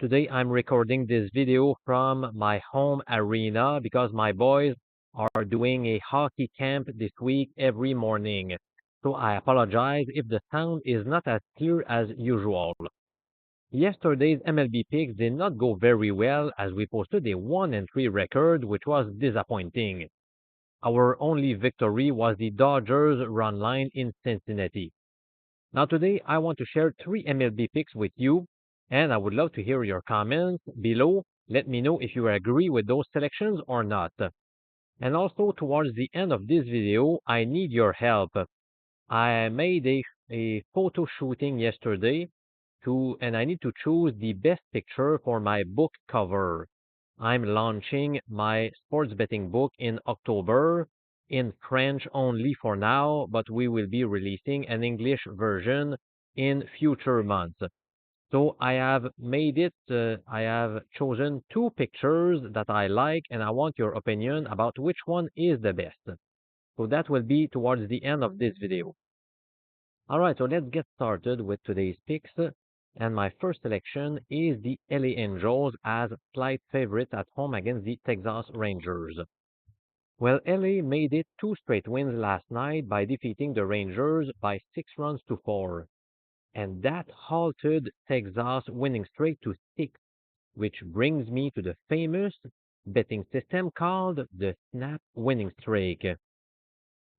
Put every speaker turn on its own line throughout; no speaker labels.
Today I'm recording this video from my home arena because my boys are doing a hockey camp this week every morning. So I apologize if the sound is not as clear as usual. Yesterday's MLB picks did not go very well as we posted a 1-3 record, which was disappointing. Our only victory was the Dodgers run line in Cincinnati. Now, today I want to share three MLB picks with you, and I would love to hear your comments below. Let me know if you agree with those selections or not. And also, towards the end of this video, I need your help. I made a photo shooting yesterday and I need to choose the best picture for my book cover. I'm launching my sports betting book in October in French only for now, but we will be releasing an English version in future months. So I have I have chosen two pictures that I like, and I want your opinion about which one is the best. So that will be towards the end of this video. All right, so let's get started with today's picks. And my first selection is the LA Angels as slight favorites at home against the Texas Rangers. Well, LA made it two straight wins last night by defeating the Rangers by 6 runs to 4. And that halted Texas' winning streak to 6, which brings me to the famous betting system called the snap winning streak.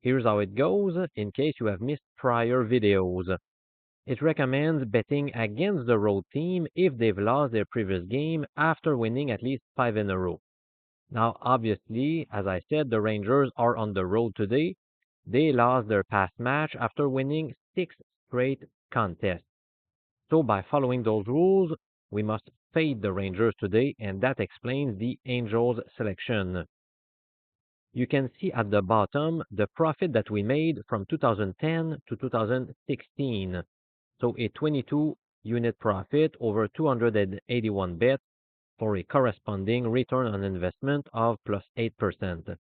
Here's how it goes in case you have missed prior videos. It recommends betting against the road team if they've lost their previous game after winning at least 5 in a row. Now, obviously, as I said, the Rangers are on the road today. They lost their past match after winning 6 straight contests. So by following those rules, we must fade the Rangers today, and that explains the Angels selection. You can see at the bottom the profit that we made from 2010 to 2016. So a 22 unit profit over 281 bets for a corresponding return on investment of plus 8%.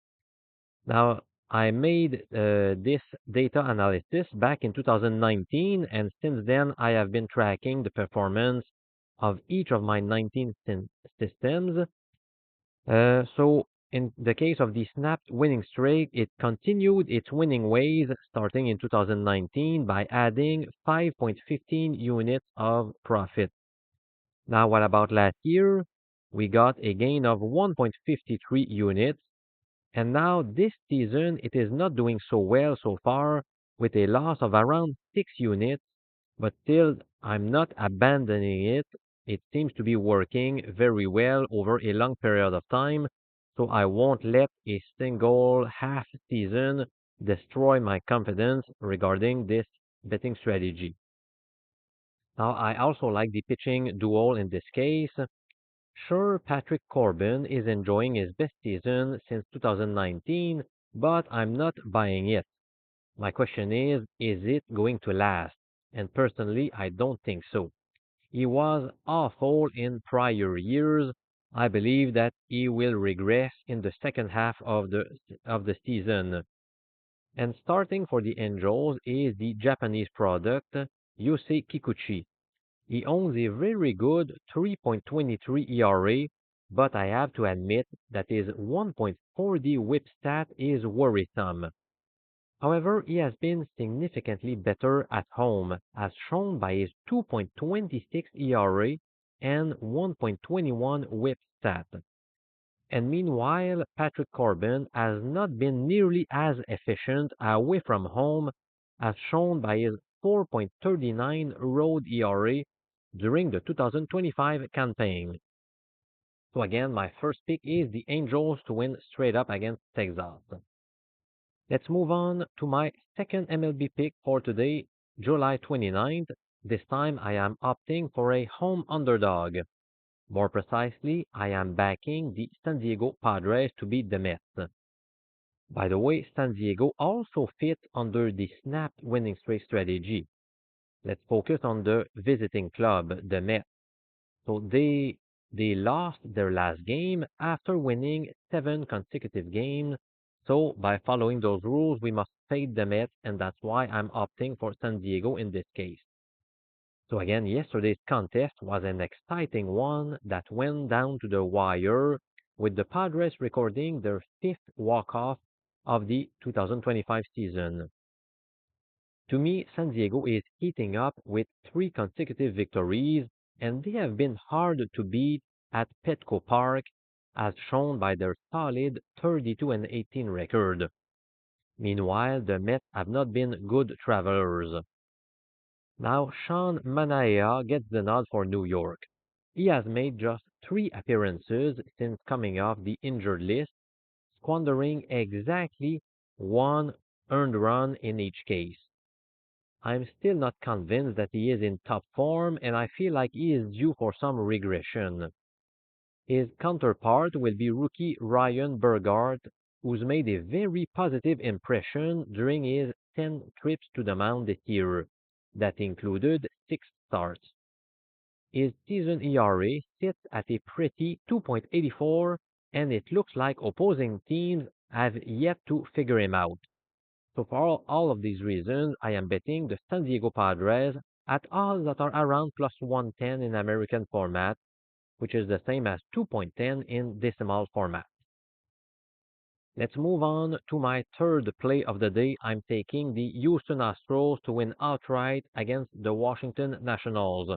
Now, I made this data analysis back in 2019, and since then I have been tracking the performance of each of my 19 systems. So in the case of the snapped winning streak, it continued its winning ways starting in 2019 by adding 5.15 units of profit. Now, what about last year? We got a gain of 1.53 units. And now this season, it is not doing so well so far with a loss of around 6 units, but still, I'm not abandoning it. It seems to be working very well over a long period of time, so I won't let a single half season destroy my confidence regarding this betting strategy. Now, I also like the pitching duel in this case. Sure, Patrick Corbin is enjoying his best season since 2019, but I'm not buying it. My question is it going to last? And personally, I don't think so. He was awful in prior years. I believe that he will regress in the second half of the season. And starting for the Angels is the Japanese product, Yusei Kikuchi. He owns a very good 3.23 ERA, but I have to admit that his 1.40 whip stat is worrisome. However, he has been significantly better at home, as shown by his 2.26 ERA and 1.21 whip stat. And meanwhile, Patrick Corbin has not been nearly as efficient away from home, as shown by his 4.39 road ERA during the 2025 campaign. So again, my first pick is the Angels to win straight up against Texas. Let's move on to my second MLB pick for today, July 29th. This time I am opting for a home underdog. More precisely, I am backing the San Diego Padres to beat the Mets. By the way, San Diego also fits under the snapped winning streak strategy. Let's focus on the visiting club, the Mets. So they lost their last game after winning 7 consecutive games. So by following those rules, we must fade the Mets, and that's why I'm opting for San Diego in this case. So again, yesterday's contest was an exciting one that went down to the wire with the Padres recording their fifth walk-off of the 2025 season. To me, San Diego is heating up with three consecutive victories, and they have been hard to beat at Petco Park, as shown by their solid 32-18 record. Meanwhile, the Mets have not been good travelers. Now, Sean Manaea gets the nod for New York. He has made just three appearances since coming off the injured list, squandering exactly one earned run in each case. I'm still not convinced that he is in top form, and I feel like he is due for some regression. His counterpart will be rookie Ryan Burgart, who's made a very positive impression during his 10 trips to the mound this year. That included 6 starts. His season ERA sits at a pretty 2.84, and it looks like opposing teams have yet to figure him out. So for all of these reasons, I am betting the San Diego Padres at odds that are around plus 110 in American format, which is the same as 2.10 in decimal format. Let's move on to my third play of the day. I'm taking the Houston Astros to win outright against the Washington Nationals.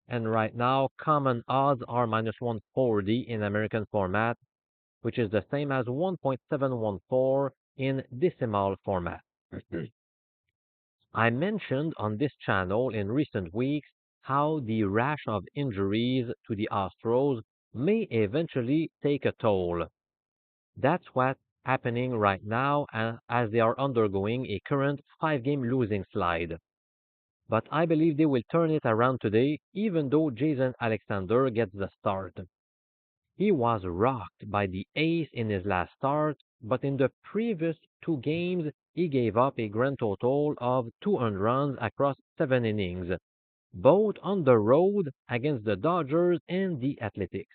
And right now, common odds are minus 140 in American format, which is the same as 1.714 in decimal format. I mentioned on this channel in recent weeks how the rash of injuries to the Astros may eventually take a toll. That's what's happening right now as they are undergoing a current 5-game losing slide. But I believe they will turn it around today, even though Jason Alexander gets the start. He was rocked by the ace in his last start, but in the previous two games, he gave up a grand total of 200 runs across 7 innings, both on the road against the Dodgers and the Athletics.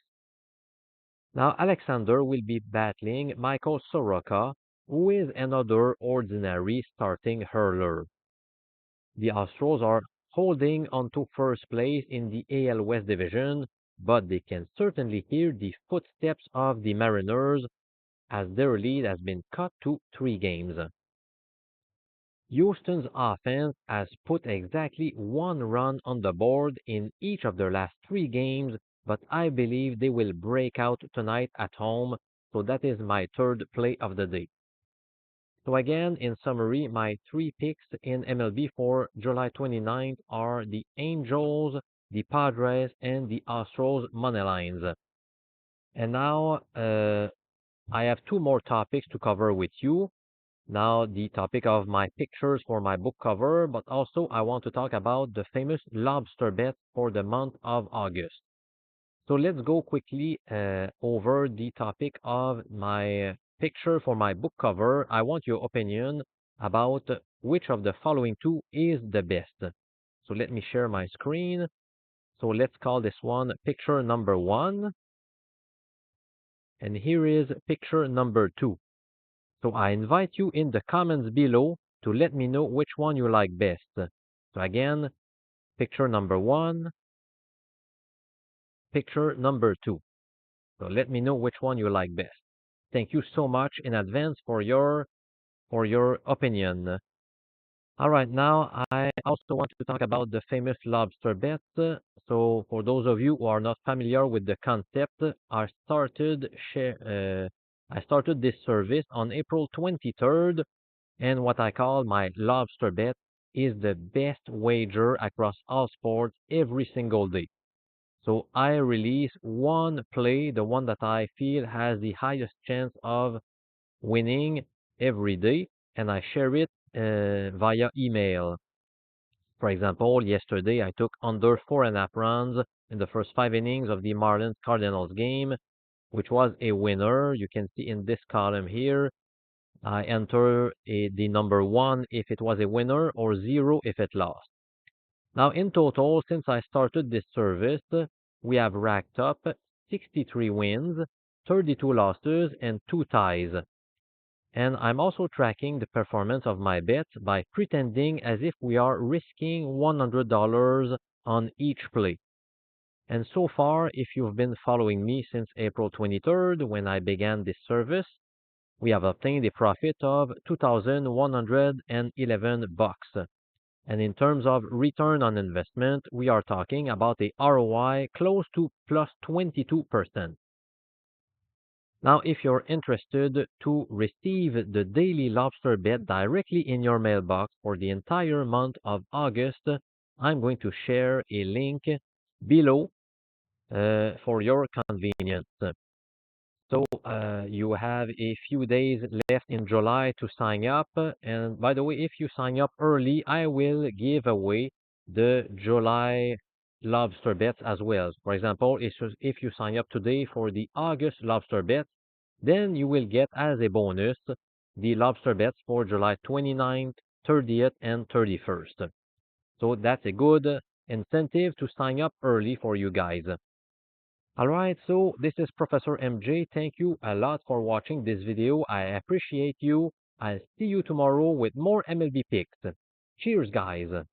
Now, Alexander will be battling Michael Soroka, who is another ordinary starting hurler. The Astros are holding on to first place in the AL West division, but they can certainly hear the footsteps of the Mariners as their lead has been cut to 3 games. Houston's offense has put exactly 1 run on the board in each of their last 3 games, but I believe they will break out tonight at home, so that is my third play of the day. So again, in summary, my three picks in MLB for July 29th are the Angels, the Padres, and the Astros money lines. And now I have two more topics to cover with you. Now, the topic of my pictures for my book cover, but also I want to talk about the famous lobster bet for the month of August. So let's go quickly over the topic of my picture for my book cover. I want your opinion about which of the following two is the best. So let me share my screen. So let's call this one picture number 1. And here is picture number 2. So I invite you in the comments below to let me know which one you like best. So again, picture number 1, picture number 2. So let me know which one you like best. Thank you so much in advance for your opinion. All right, now I also want to talk about the famous lobster bet. So for those of you who are not familiar with the concept, I started this service on April 23rd, and what I call my lobster bet is the best wager across all sports every single day. So I release one play, the one that I feel has the highest chance of winning every day, and I share it via email. For example, yesterday I took under 4.5 runs in the first 5 innings of the Marlins Cardinals game, which was a winner. You can see in this column here, I enter the number 1 if it was a winner or 0 if it lost. Now, in total, since I started this service, we have racked up 63 wins, 32 losses, and 2 ties. And I'm also tracking the performance of my bets by pretending as if we are risking $100 on each play. And so far, if you've been following me since April 23rd, when I began this service, we have obtained a profit of 2,111 bucks. And in terms of return on investment, we are talking about a ROI close to plus 22%. Now, if you're interested to receive the daily lobster bet directly in your mailbox for the entire month of August, I'm going to share a link below for your convenience. So you have a few days left in July to sign up. And by the way, if you sign up early, I will give away the July lobster bets as well. For example, if you sign up today for the August lobster bets, then you will get as a bonus the lobster bets for July 29th, 30th, and 31st. So that's a good incentive to sign up early for you guys. All right, so this is Professor MJ. Thank you a lot for watching this video. I appreciate you. I'll see you tomorrow with more MLB picks. Cheers, guys.